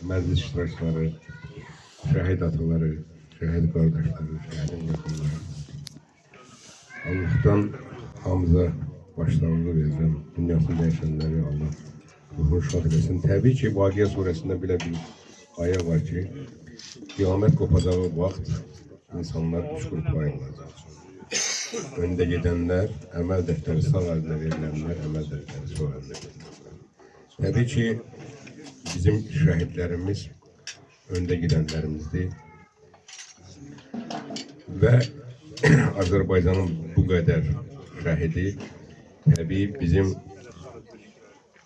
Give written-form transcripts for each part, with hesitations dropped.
məclis iştirakçıları, şəhid ataları, şəhid qardaşları, şəhidin yaxınları. Allah'tan hamıza başlarını verirəm. Dünyasını dəyişənləri Allah ruhunu şad eləsin. Təbii ki, Vaqia suresinde bile bir aya var ki, qiyamət qopacağı vaxt insanlar üç qrupa ayrılacaq. Önde gidenler, əməl dəftəri sağ əlinə verilənlər, əməl dəftəri sol əlinə verilənlər. Təbii ki, bizim şəhidlərimiz önde gidenlerimizdir. Və Azərbaycanın bu qədər şəhidi təbii bizim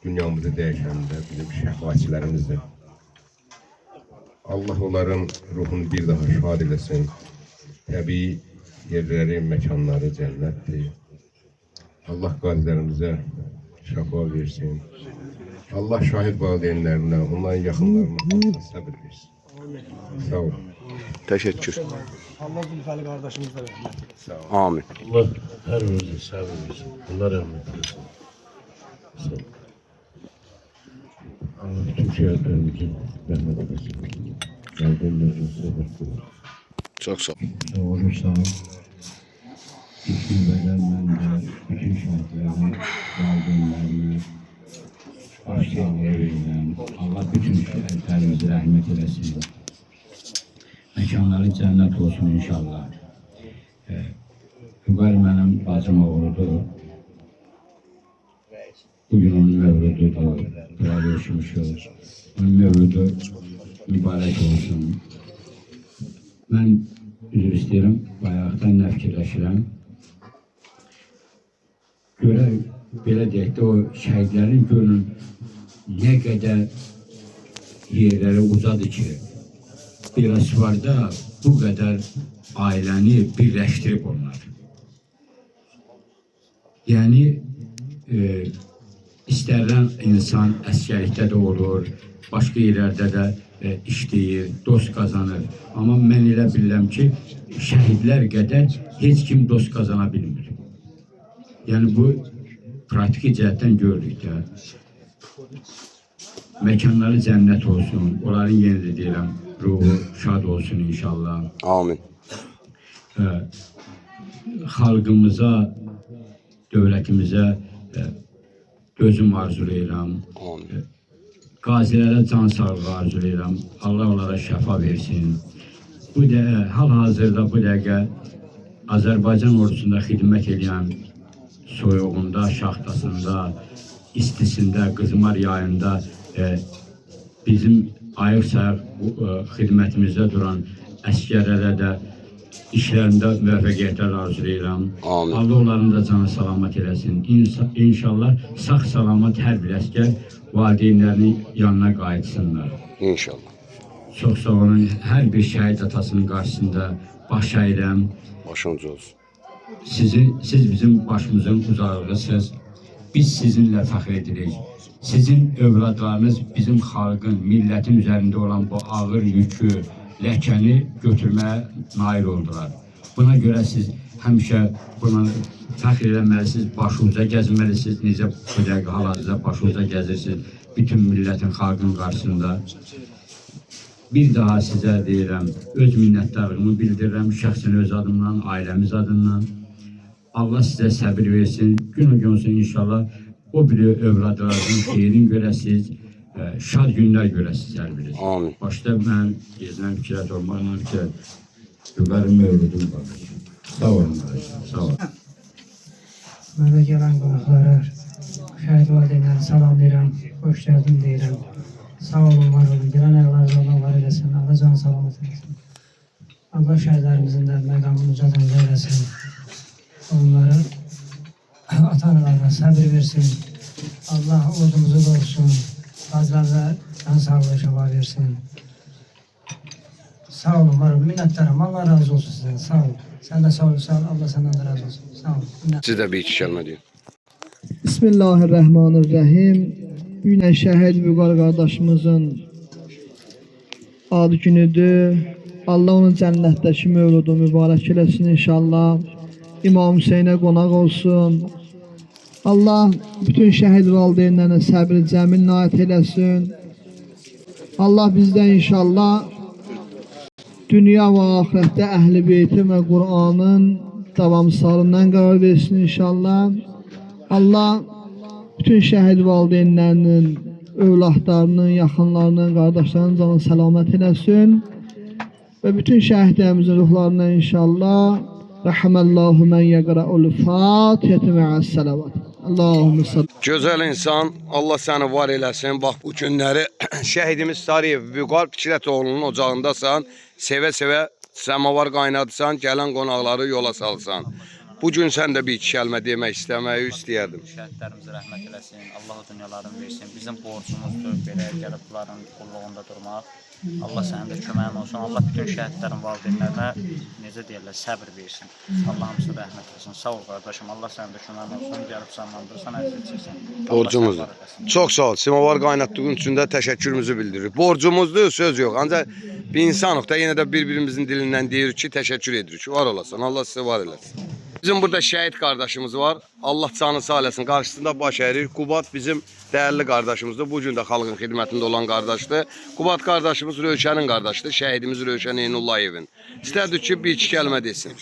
dünyamızı dəyişəndə bizim şəfaatçilərimizdir. Allah onların ruhunu bir daha şad eləsin. Təbii yerləri, məkanları cənnətdir. Allah qazilərimizə şəfa versin. Allah şahid valideynlərinə, onların yaxınlarına səbir versin. Sağ olun. Teşekkür. Allah Zülfəli qardaşımızla rəhmət eylesin. Sağ olun. Amin. Allah hər birinizə səbir versin. Allah rəhmət eylesin. Sağ olun. Allah bütün şəhidlərimizin rəhmət eylesin. Valideynlərimizin səbir versin. Çok sağ ol. Olursa bütün bedenlerinde bütün şahitlerini, valideynlerini başlayıya verilen Allah bütün şahitlerimizi rahmet eylesin. Mekanları cennet olsun inşallah. Vüqar mənim bacım oğludur. Bugün onun mevlududur. Bura görüşmüşüz. Onun mevludu mübarək olsun. Mən üzr istəyirəm, bayaqdan nə fikirləşirəm. Görək, belə deyək də, o şəhidlərin görün nə qədər yerləri uzadı ki, Biləsuvarda bu qədər ailəni birləşdirib onlar. Yəni, istənilən insan əskərlikdə də olur, başqa yerlərdə də işləyir, dost qazanır. Amma mən elə bilirəm ki, şəhidlər qədər heç kim dost qazana bilmir. Yəni, bu praktiki cəhətdən görürük də. Məkanları cənnət olsun, onların yenidir deyirəm, ruhu şad olsun inşallah. Amin. Xalqımıza, dövlətimizə dözüm arzulayıram. Amin. Qazilərə can sağlığı arzulayıram. Allah onlara şəfa versin. Bu hal-hazırda bu dəqiqə Azərbaycan ordusunda xidmət edən soyuğunda, şaxtasında, istisində, qızmar yayında bizim ayıq-sayıq xidmətimizdə duran əskərlərə də işlərində müvəffəqiyyətlər arzulayıram. Amin. Allah onların da canı salamat eləsin. İnşallah sağ-salamat hər bir əskər valideynlərinin yanına qayıtsınlar. İnşallah. Çox sağ olun. Hər bir şəhid atasının qarşısında baş əyirəm. Başınız olsun. Siz bizim başımızın uzarlığısınız. Biz sizinlə fəxr edirik. Sizin övladlarınız bizim xalqın, millətin üzərində olan bu ağır yükü, ləkəni götürməyə nail oldular. Buna görə siz həmişə buna fəxr eləməlisiniz, başınıza gəzməlisiniz. Necə bu dəqiqə hal-hazırda başınıza gəzirsiniz bütün millətin, xalqın qarşısında. Bir daha sizə deyirəm, öz minnətdarlığımı bildirirəm, şəxsən öz adımdan, ailəmiz adından. Allah sizə səbir versin, gün o gün olsun inşallah o bir övladlarının xeyrini görəsiniz, şad günlər görəsiniz hər biriniz. Amin. Başda mən gezməm fikrət olmaqla fikrət, Vüqarın mövludum var. Sağ olun, sağ olun. Mənə gələn qonaqlara, şəhid valideynləri salamlayıram, xoş gəldin deyirəm. Sağ olun, var olun, gələn ayaqlarınızı Allah var eləsin, Allah can salamat eləsin. Allah şəhidlərimizin də məqamını ucadan eləsin. Onların ata-analarına səbir versin. Allah ordumuzu qorusun. Qazilərə can sağlığı şəfa versin. Sağ olun, var olun, minnətdarım. Allah razı olsun sizdən, sağ olun. Sən də sağ olursan, Allah səndən də razı olsun. Sağ olun. Siz de bir iki kəlmə deyin. Bismillahirrahmanirrahim. Günə şəhid Vüqar qardaşımızın ad günüdür. Allah onun cənnətdəki mövludu mübarək eləsin inşallah. İmam Hüseynə qonaq olsun. Allah bütün şəhid valideynlərinə səbr cəmil naət eləsin. Allah bizdən inşallah dünya və ahirətdə Əhl-i Beytin və Qur'anın davamsalından qərar versin inşallah. Allah bütün şəhid valideynlərinin, övladlarının, yaxınlarının, qardaşlarının canını səlamət eləsin və bütün şəhidlərimizin ruhlarına inşallah rəhməllahu mən yəqra'ul Fatihə mə'əs-salavat. Allahümme salli. Gözəl insan, Allah səni var eləsin. Bax bu günləri şəhidimiz Sarıyev Vüqar Fikrətoğlu'nun ocağındasan, sevə-sevə səmavar qaynadırsan, gələn qonaqları yola salsan. Bu gün sən də bir iki kəlmə demək istəməyi istəyərdim. Şəhidlərimizə rəhmət eləsin, Allah o dünyalarını versin. Bizim borcumuzdur belə gəlib bunların qulluğunda durmaq. Allah sənin də köməyin olsun. Allah bütün şəhidlərin valideynlərinə necə deyirlər, səbir versin. Allah hamısı rəhmət eləsin. Sağ ol qardaşım. Allah sənin də köməyin olsun. Gəlib sanlandırsan, əziz etsin. Borcumuzdur. Çox sağ ol. Semavar qaynatdığın üçün də təşəkkürümüzü bildiririk. Borcumuzdur, söz yox. Ancaq bir insanıq da yenə də bir-birimizin dilindən deyirik ki, təşəkkür edirik. Var olasın. Allah sizə var eləsin. Bizim burada şəhid qardaşımız var. Allah canı sağ eləsin. Qarşısında baş ərir. Qubat bizim dəyərli qardaşımızdır. Bu gün də xalqın xidmətində olan qardaşdır. Qubat qardaşımız Rövşənin qardaşıdır. Şəhidimiz Rövşən Eynullayevin. İstərdik ki, bir iki kəlmə desin.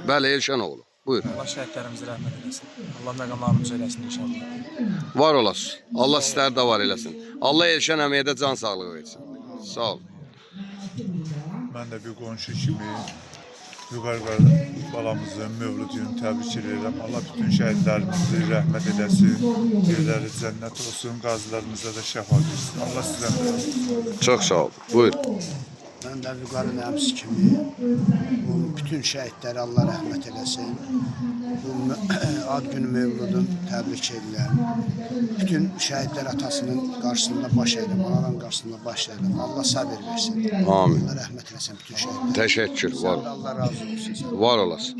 Bəli, Elşən oğlu. Buyur. Allah şəhidlərimizə rəhmət eləsin. Allah məqamlarımızı eləsin inşallah. Var olasın. Allah sizləri də var eləsin. Allah Elşən əməyə də can sağlığı versin. Sağ ol. Mən də bir qonşu kimi Vüqar balamızın mövlud gününü təbrik edirəm. Allah bütün şəhidlərimizi rəhmət eləsin. Yerləri cənnət olsun. Qazilərimizə də şəfa versin. Allah sizdən də razı olsun. Çox sağ ol. Buyur. Mən də Vüqarın əmsi kimi bu bütün şəhidləri Allah rəhmət eləsin. Bu ad günü mövludun təbrik edirəm. Bütün şəhidlər atasının qarşısında baş əyirəm, anaların qarşısında baş əyirəm. Allah səbir versin. Amin. Allah rəhmət eləsin bütün şəhidlər. Təşəkkür. Var. Allah razı olsun. Var olasın.